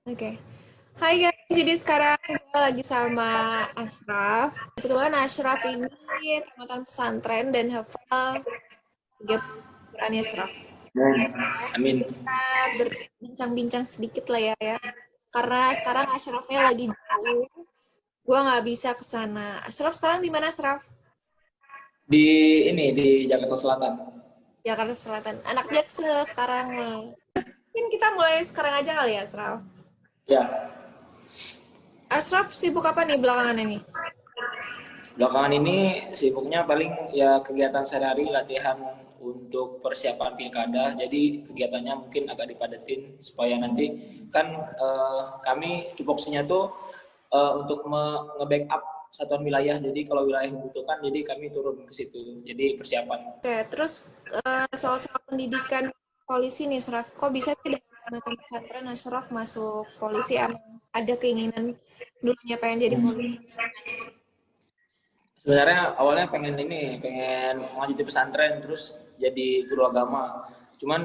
Oke. Hai guys, jadi sekarang gue lagi sama Ashraf. Kebetulan Ashraf ini tamatan pesantren dan hafal 30 Quran ya, Ashraf. Amin. Kita berbincang-bincang sedikit lah ya. Karena sekarang Ashrafnya lagi jauh, gue nggak bisa ke sana. Ashraf sekarang di mana, Ashraf? Di Jakarta Selatan. Jakarta Selatan. Anak Jaksel sekarang. Mungkin kita mulai sekarang aja kali ya, Ashraf. Ya, Ashraf sibuk apa nih belakangan ini? belakangan ini sibuknya paling ya kegiatan sehari-hari latihan untuk persiapan pilkada. Jadi kegiatannya mungkin agak dipadetin supaya nanti kan kami tupoksinya tuh untuk nge-backup satuan wilayah. Jadi kalau wilayah membutuhkan, jadi kami turun ke situ. Jadi persiapan. Oke, terus soal-soal pendidikan polisi nih, Ashraf. Kok bisa sih dari mantan pesantren Ashraf masuk polisi? Emang ada keinginan dulunya pengen jadi polisi? Sebenarnya awalnya pengen ngaji di pesantren terus jadi guru agama. Cuman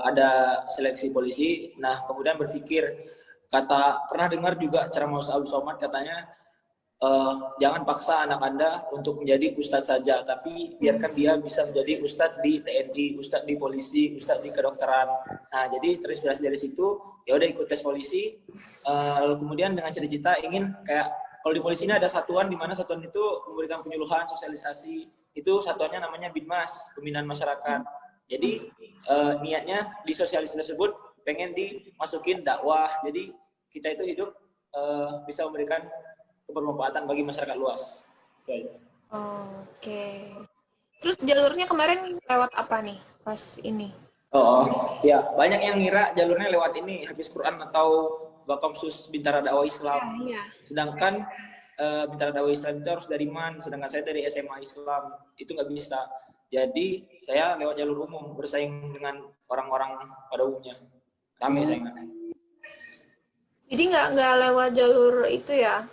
ada seleksi polisi. Nah kemudian berpikir pernah dengar juga ceramah Ustaz Abdul Somad katanya jangan paksa anak Anda untuk menjadi ustadz saja, tapi biarkan dia bisa menjadi ustadz di TNI, ustadz di polisi, ustadz di kedokteran. Nah jadi terinspirasi dari situ ya udah ikut tes polisi. Lalu kemudian dengan cita-cita ingin kayak kalau di polisi ini ada satuan di mana satuan itu memberikan penyuluhan, sosialisasi. Itu satuannya namanya Binmas, Pembinaan Masyarakat. Jadi niatnya di sosialisasi tersebut pengen dimasukin dakwah. Jadi kita itu hidup bisa memberikan bermanfaatan bagi masyarakat luas. Oke. Terus jalurnya kemarin lewat apa nih pas ini? Ya banyak yang ngira jalurnya lewat ini habis Quran atau Bakamsus Bintara Dakwah Islam. Iya. Sedangkan Bintara Dakwah Islam itu harus dari MAN, sedangkan saya dari SMA Islam itu nggak bisa. Jadi saya lewat jalur umum bersaing dengan orang-orang pada umumnya. Rame saingan. Jadi nggak lewat jalur itu ya?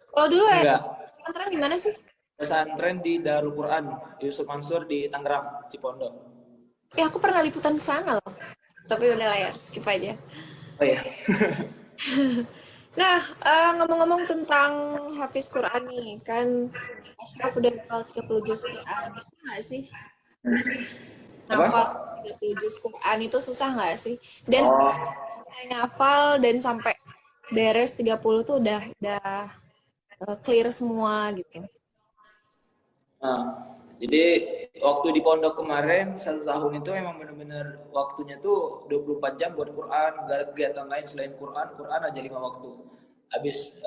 Kalau dulu ya, Enggak. pesantren di mana sih? Pesantren di Darul Quran Yusuf Mansur di Tangerang, Cipondo. Aku pernah liputan ke sana loh. Tapi udah lah ya, skip aja. Oh ya. Nah, ngomong-ngomong tentang Hafiz Quran nih, kan Ashraf udah hafal 30 juz Quran, susah nggak sih? Ngafal Apa? 30 juz Quran itu susah nggak sih? Dan Oh, sampai ngafal dan sampai beres 30 tuh udah clear semua gitu. nah, jadi waktu di pondok kemarin 1 tahun itu emang bener-bener waktunya tuh 24 jam buat Quran, gak ada kegiatan lain selain Quran, Quran aja 5 waktu. Habis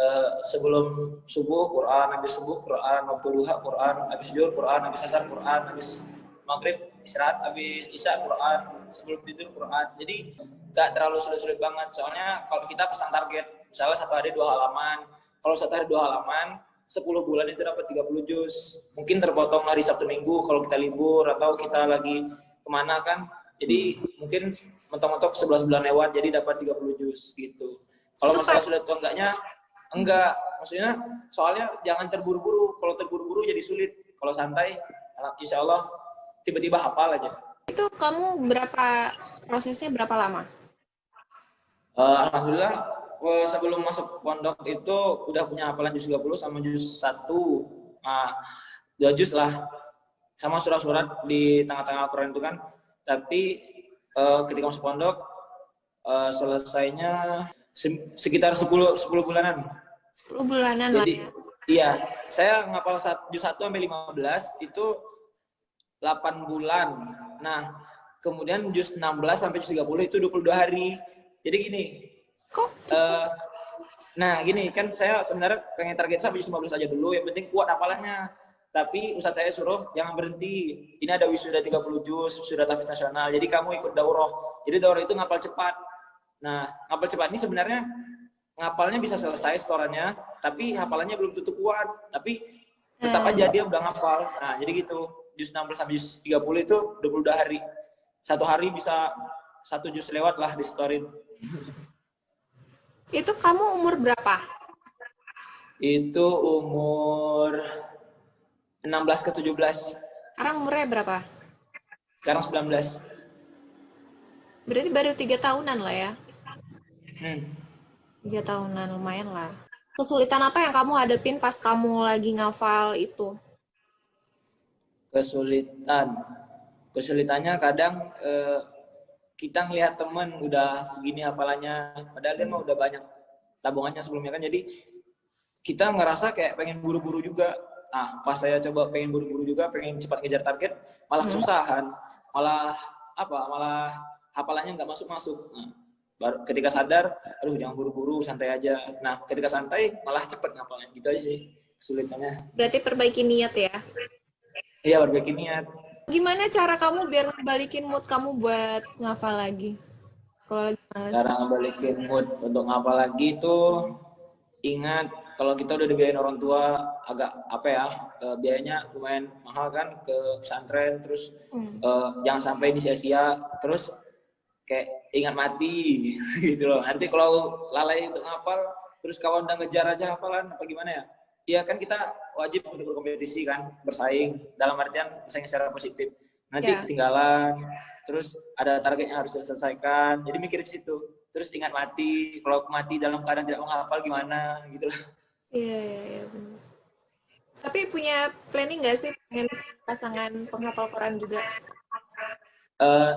sebelum subuh Quran, habis subuh Quran, waktu duha Quran, habis zuhur Quran, habis asar Quran, habis maghrib istirahat, habis isya Quran, sebelum tidur Quran. Jadi gak terlalu sulit-sulit banget. Soalnya kalau kita pesan target, misalnya 1 hari 2 halaman. Kalau 1 hari 2 halaman, 10 bulan itu dapat 30 juz. Mungkin terpotong hari Sabtu Minggu kalau kita libur atau kita lagi kemana kan. Jadi mungkin mentok-mentok 11 bulan lewat jadi dapat 30 juz gitu. Kalau Itu masalah pas sulit atau enggaknya, enggak. Maksudnya soalnya jangan terburu-buru. Kalau terburu-buru jadi sulit. Kalau santai, insya Allah tiba-tiba hafal aja. itu kamu prosesnya berapa lama? Alhamdulillah sebelum masuk pondok itu udah punya hafalan juz 30 sama juz 1. Nah, 2 juz lah sama surat-surat di tengah-tengah Al-Quran itu kan. Tapi ketika masuk pondok selesainya sekitar 10 bulanan. 10 bulanan lah Jadi ya. iya, saya ngapal juz 1 sampai 15 itu 8 bulan. Nah, kemudian juz 16 sampai juz 30 itu 22 hari. Jadi gini, Kok cepet? nah gini kan saya sebenarnya pengen target sampai juz 15 aja dulu, yang penting kuat hafalannya. Tapi ustadz saya suruh jangan berhenti. Ini ada wisuda 30 juz, wisuda tahfidz nasional. Jadi kamu ikut daurah. Jadi daurah itu ngapal cepat. Nah, ngapal cepat ini sebenarnya ngapalnya bisa selesai setorannya, tapi hafalannya belum tentu kuat. Tapi tetap aja dia udah ngapal. Nah, jadi gitu. Juz 16 sampai juz 30 itu 22 hari. 1 hari bisa 1 juz lewat lah disetorin. Itu kamu umur berapa? Itu umur 16 ke 17. Sekarang umurnya berapa? Sekarang 19. Berarti baru 3 tahunan lah ya. 3 tahunan, lumayan lah. Kesulitan apa yang kamu hadapin pas kamu lagi ngafal itu? Kesulitannya kadang kita ngelihat temen udah segini hafalannya, padahal dia mah udah banyak tabungannya sebelumnya kan, jadi kita ngerasa kayak pengen buru-buru juga. Nah, pas saya coba pengen buru-buru juga, pengen cepat ngejar target, malah kesusahan, malah malah hafalannya nggak masuk-masuk. Nah, baru ketika sadar, aduh jangan buru-buru, santai aja. Nah, ketika santai malah cepet ngapalnya, gitu aja sih kesulitannya. Berarti perbaiki niat ya. Iya, perbaiki niat. Gimana cara kamu biar ngebalikin mood kamu buat ngafal lagi? Kalau lagi males. Cara ngebalikin mood untuk ngapal lagi tuh, ingat kalau kita udah dibiayain orang tua agak biayanya lumayan mahal kan ke pesantren, terus jangan sampai disia-sia, terus kayak ingat mati gitu loh. Nanti kalau lalai untuk ngapal terus kawan udah ngejar aja hafalan apa gimana ya, iya kan kita wajib untuk berkompetisi kan, bersaing dalam artian bersaing secara positif, nanti ketinggalan, terus ada target yang harus diselesaikan, jadi mikir di situ, terus ingat mati, kalau mati dalam keadaan tidak menghafal gimana gitu lah. Iya, benar. Tapi punya planning nggak sih pengen pasangan penghafal Quran juga?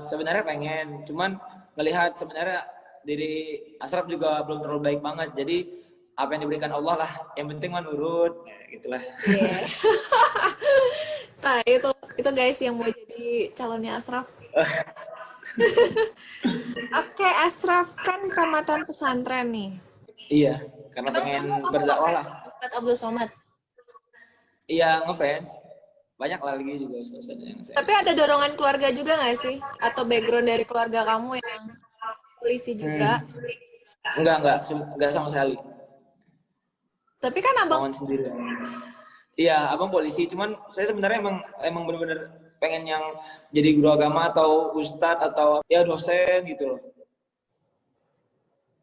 Sebenarnya pengen, cuman ngelihat sebenarnya diri Asraf juga belum terlalu baik banget, jadi apa yang diberikan Allah lah, yang penting mah nurut, ya, gitulah. Iya. Nah, itu guys yang mau jadi calonnya Asraf. Oke, Asraf kan tamatan pesantren nih. Iya, karena Emang pengen kamu berdakwah ngefans lah. sama Ustadz Abdul Somad? Iya, ngefans. Banyak lah lagi juga ustaz yang saya. Tapi ada dorongan keluarga juga nggak sih? Atau background dari keluarga kamu yang polisi juga? Enggak sama sekali. Tapi kan abang Mohon sendiri. Iya, abang polisi. Cuman saya sebenarnya emang benar-benar pengen yang jadi guru agama atau ustadz atau ya dosen gitu loh.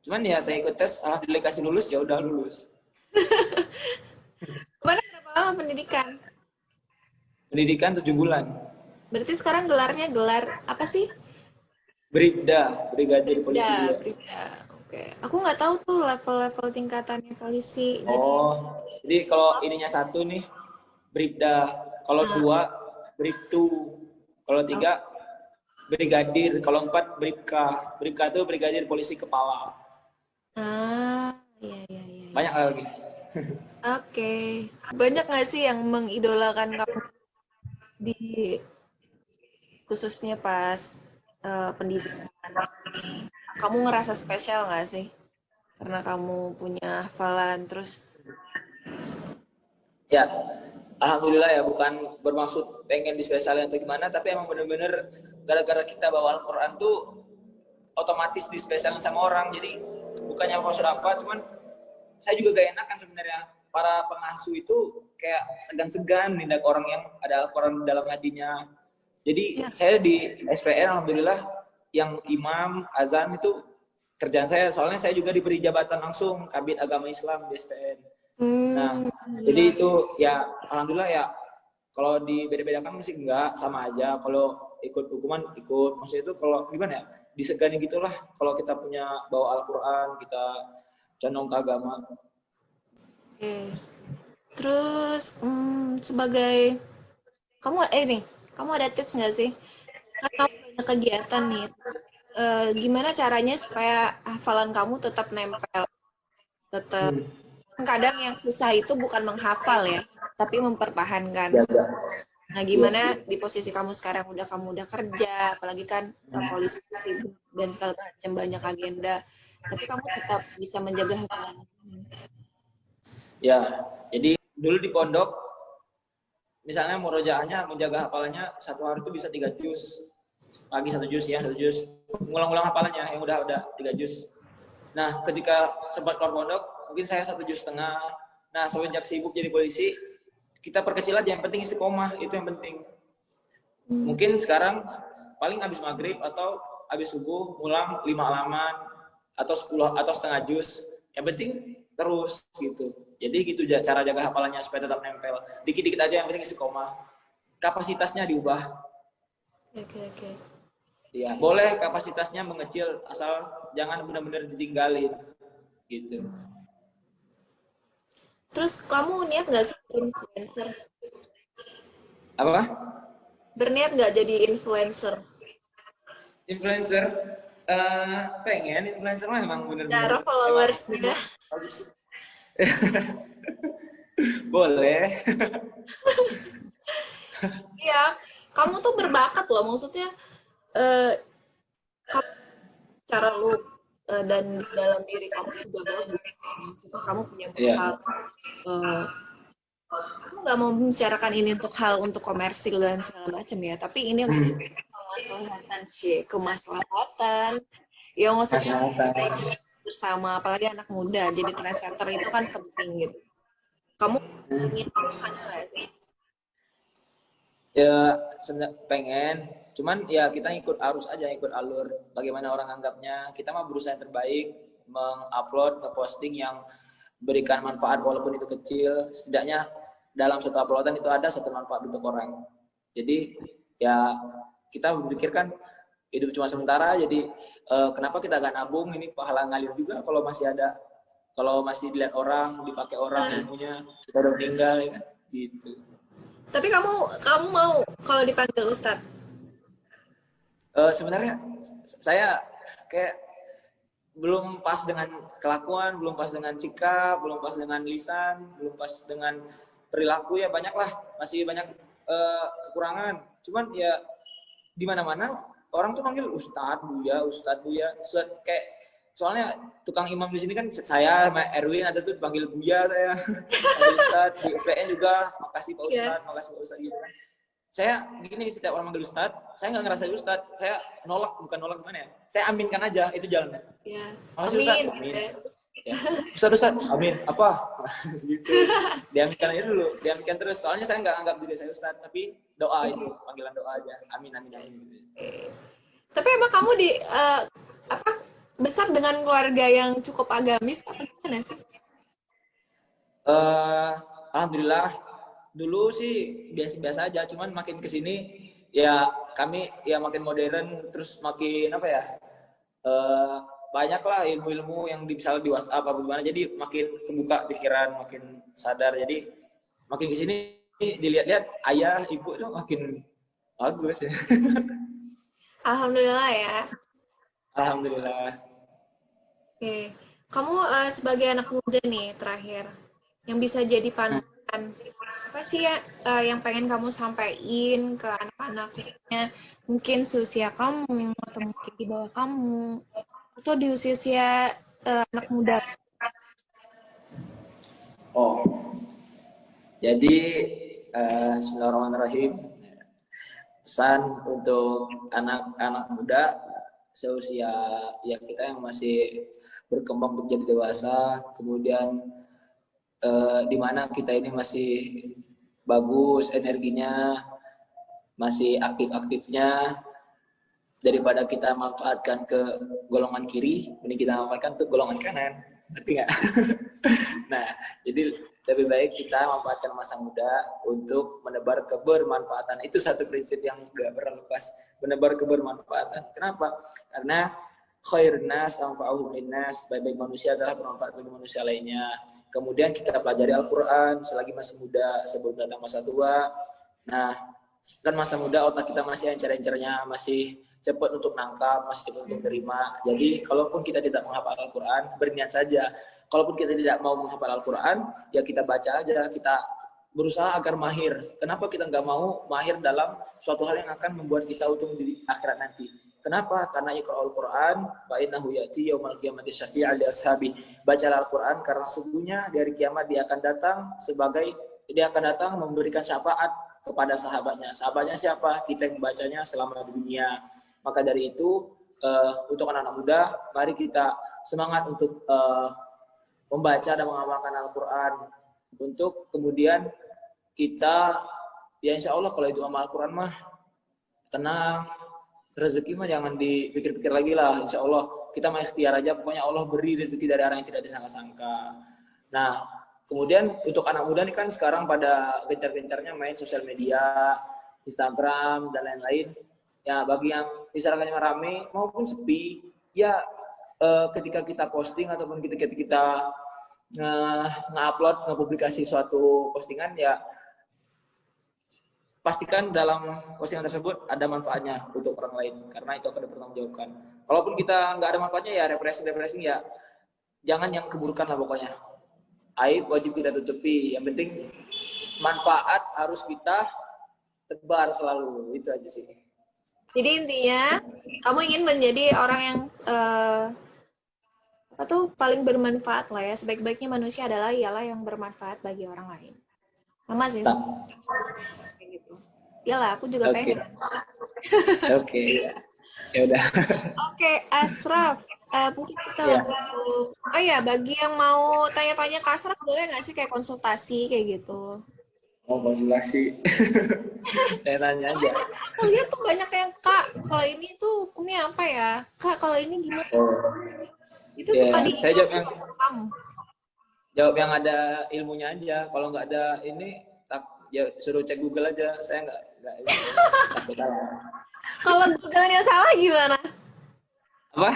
Cuman ya saya ikut tes, alhamdulillah kasih lulus, ya udah lulus. kemana berapa lama pendidikan? Pendidikan 7 bulan. Berarti sekarang gelarnya gelar apa sih? Bribda, brigadir polisi Bribda, 2. Bribda. Oke. Aku nggak tahu tuh level-level tingkatannya polisi. Oh, jadi kalau ininya 1 nih, Bribda. Kalau 2, Bribtu. Kalau 3, Brigadir. Kalau 4, Bribka. Bribka itu Brigadir Polisi Kepala. Iya. Banyak lagi. Oke. Banyak nggak sih yang mengidolakan kamu di khususnya pas pendidikan? Kamu ngerasa spesial nggak sih? Karena kamu punya hafalan, terus Ya, alhamdulillah ya, bukan bermaksud pengen dispesialin atau gimana, tapi emang bener-bener gara-gara kita bawa Al-Quran tuh otomatis dispesialin sama orang. Jadi bukannya maksud apa, cuman saya juga gak enak kan sebenarnya. Para pengasuh itu kayak segan-segan nindak orang yang ada Al-Quran dalam hatinya. Jadi saya di SPN alhamdulillah yang imam azan itu kerjaan saya, soalnya saya juga diberi jabatan langsung Kabid Agama Islam di SPN. Nah, jadi itu ya alhamdulillah ya, kalau dibeda-bedakan mesti enggak, sama aja. Kalau ikut hukuman ikut, maksudnya itu kalau gimana ya, disegani gitulah kalau kita punya bawa Al-Quran, kita condong ke agama. Oke. Terus sebagai kamu kamu ada tips nggak sih? Kan kamu banyak kegiatan nih. Gimana caranya supaya hafalan kamu tetap nempel, tetap kadang yang susah itu bukan menghafal ya, tapi mempertahankan. Jaga. Nah, gimana di posisi kamu sekarang kamu udah kerja, apalagi kan polisi dan segala macam banyak agenda, tapi kamu tetap bisa menjaga hafalan. Ya, jadi dulu di pondok, misalnya murojaahnya, menjaga hafalannya 1 hari itu bisa 3 juz. Pagi 1 juz ya, 1 juz. Ngulang-ngulang hafalannya yang udah 3 juz. Nah, ketika sempat keluar pondok, mungkin saya 1,5 juz. Nah, semenjak sibuk jadi polisi, kita perkecil aja, yang penting istiqomah, itu yang penting. Mungkin sekarang paling habis maghrib atau habis subuh ngulang 5 halaman atau 10 atau setengah juz. Yang penting terus gitu. Jadi gitu cara jaga hafalannya supaya tetap nempel. Dikit-dikit aja, yang penting istiqomah. Kapasitasnya diubah. Oke. Ya, boleh kapasitasnya mengecil asal jangan benar-benar ditinggalin. gitu. Terus kamu niat nggak sih jadi influencer? Apa? Berniat nggak jadi influencer? Influencer, pengen influencer mah emang bener-bener Cara emang followersnya. bagus. Boleh. Iya, kamu tuh berbakat loh. Maksudnya eh, kamu, cara lu dan di dalam diri kamu juga bagus. Maksudnya kamu punya Iya. bekal. eh, Kamu nggak mau membicarakan ini untuk hal untuk komersil dan segala macam ya. Tapi ini untuk kemaslahatan sih, kemaslahatan. Ya maksudnya Masyarakat. kebaikan bersama, apalagi anak muda. Jadi trendsetter itu kan penting gitu. Kamu ingin ke sana nggak sih? Ya pengen, cuman ya kita ikut arus aja, ikut alur. Bagaimana orang anggapnya, kita mah berusaha yang terbaik, mengupload, ngeposting yang berikan manfaat walaupun itu kecil. Setidaknya dalam satu uploadan itu ada satu manfaat untuk orang. Jadi ya kita berpikirkan hidup cuma sementara, jadi kenapa kita gak nabung, ini pahala ngalir juga kalau masih ada, kalau masih dilihat orang, dipakai orang ilmunya, kita udah meninggal ya kan, gitu. Tapi kamu mau kalau dipanggil Ustadz? Sebenarnya saya kayak belum pas dengan kelakuan, belum pas dengan sikap, belum pas dengan lisan, belum pas dengan perilaku, ya banyak lah, masih banyak kekurangan. Cuman ya di mana-mana orang tuh manggil Ustadz Buya, Ustadz Buya, Ustadz, kayak soalnya tukang imam di sini kan saya sama Erwin ada tuh dipanggil Buya, saya panggil Ustadz, di SPN juga makasih Pak Iya. Ustadz, makasih Pak Ustadz gitu kan. Saya gini, setiap orang manggil Ustadz, saya nggak ngerasa Ustadz, saya nolak, bukan nolak gimana ya, saya aminkan aja, itu jalannya. Ya, Makasih Ustadz, amin. amin. Gitu ya. Ya. Ustadz, amin. Apa? Gitu. Diaminkan aja dulu, diaminkan terus. Soalnya saya nggak anggap diri saya Ustadz, tapi doa itu, panggilan doa aja. Amin, amin, amin. Tapi emang kamu apa besar dengan keluarga yang cukup agamis apa gimana sih? Alhamdulillah, dulu sih biasa-biasa aja, cuman makin kesini ya kami ya makin modern, terus makin apa ya, uh, banyak lah ilmu-ilmu yang bisa di WhatsApp apa gimana, jadi makin kebuka pikiran, makin sadar, jadi makin kesini dilihat-lihat ayah ibu itu makin bagus ya. Alhamdulillah ya. Alhamdulillah. Oke. Kamu sebagai anak muda nih terakhir yang bisa jadi panutan apa sih ya yang pengen kamu sampaikan ke anak-anak khususnya mungkin seusia kamu atau mungkin di bawah kamu atau di usia-usia anak muda. Oh, jadi Bismillahirrahmanirrahim. Pesan untuk anak-anak muda seusia ya kita yang masih berkembang untuk jadi dewasa, kemudian di mana kita ini masih bagus energinya, masih aktif-aktifnya, daripada kita manfaatkan ke golongan kiri, ini kita manfaatkan ke golongan kanan, ngerti nggak? Nah, jadi lebih baik kita manfaatkan masa muda untuk menebar kebermanfaatan. Itu satu prinsip yang gak pernah lepas, menebar kebermanfaatan. Kenapa? Karena khairun nas anfa'uhum linnas, baik-baik manusia adalah bermanfaat bagi manusia lainnya. Kemudian kita pelajari Al-Quran selagi masih muda sebelum datang masa tua. Nah, kan masa muda otak kita masih encer-encernya, masih cepat untuk nangkap, masih cepat untuk terima. Jadi, kalaupun kita tidak menghafal Al-Quran, berniat saja. Kalaupun kita tidak mau menghafal Al-Quran, ya kita baca aja, kita berusaha agar mahir. Kenapa kita nggak mau mahir dalam suatu hal yang akan membuat kita untung di akhirat nanti? Kenapa? Karena iqra'ul Quran fa innahu ya'ti yaumil qiyamati syafi'an li ashabi. Bacalah Al-Quran karena sesungguhnya di hari kiamat dia akan datang memberikan syafaat kepada sahabatnya. Sahabatnya siapa? Kita yang membacanya selama di dunia. Maka dari itu untuk anak-anak muda, mari kita semangat untuk membaca dan mengamalkan Al-Quran, untuk kemudian kita ya insya Allah kalau itu amal Al-Quran mah tenang, rezeki mah jangan dipikir-pikir lagi lah, insya Allah kita mah ikhtiar aja, pokoknya Allah beri rezeki dari orang yang tidak disangka-sangka. Nah, kemudian untuk anak muda nih kan sekarang pada gencar-gencarnya main sosial media, Instagram dan lain-lain. Ya bagi yang misalnya rame maupun sepi, ya ketika kita posting ataupun ketika kita nge-upload, nge-publikasi suatu postingan, ya pastikan dalam postingan tersebut ada manfaatnya untuk orang lain, karena itu akan dipertanggungjawabkan. Kalaupun kita nggak ada manfaatnya, ya refreshing ya jangan yang keburukan lah pokoknya. Aib wajib kita tutupi, yang penting manfaat harus kita tebar selalu, itu aja sih. Jadi intinya kamu ingin menjadi orang yang apa tuh paling bermanfaat lah ya. Sebaik-baiknya manusia ialah yang bermanfaat bagi orang lain. Sama sih. Kayak gitu. Iyalah, aku juga pengen. Oke. Ya udah. Oke, Asraf. Mungkin kita langsung. Oh ya, bagi yang mau tanya-tanya ke Asraf, boleh nggak sih kayak konsultasi kayak gitu? Mau konsultasi. Tanya aja. Aku lihat tuh banyak yang, Kak, kalau ini tuh hukumnya apa ya? Kak, kalau ini gimana? Itu suka saya jawab yang sama kamu. Jawab yang ada ilmunya aja. Kalau nggak ada ini, ya suruh cek Google aja. Saya nggak Kalau Google-nya salah gimana? Apa?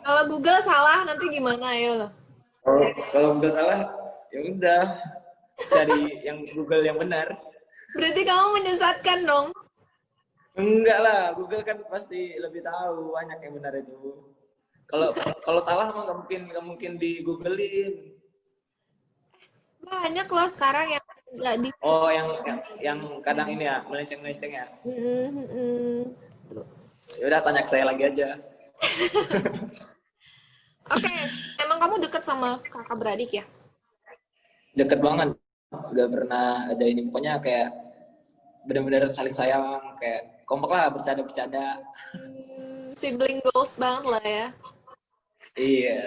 Kalau Google salah nanti gimana, ayo loh. Kalau Google salah, ya udah cari yang Google yang benar. Berarti kamu menyesatkan dong? Enggak lah, Google kan pasti lebih tahu banyak yang benar itu. Kalau salah mah nggak mungkin di Googlein. Banyak loh sekarang yang nggak di. Oh, yang kadang ini ya melenceng ya. Ya udah tanya ke saya lagi aja. Oke, emang kamu deket sama kakak beradik ya? Deket banget, nggak pernah ada ini, pokoknya kayak benar-benar saling sayang, kayak kompak lah, bercanda-bercanda. Sibling goals banget lah ya. Iya.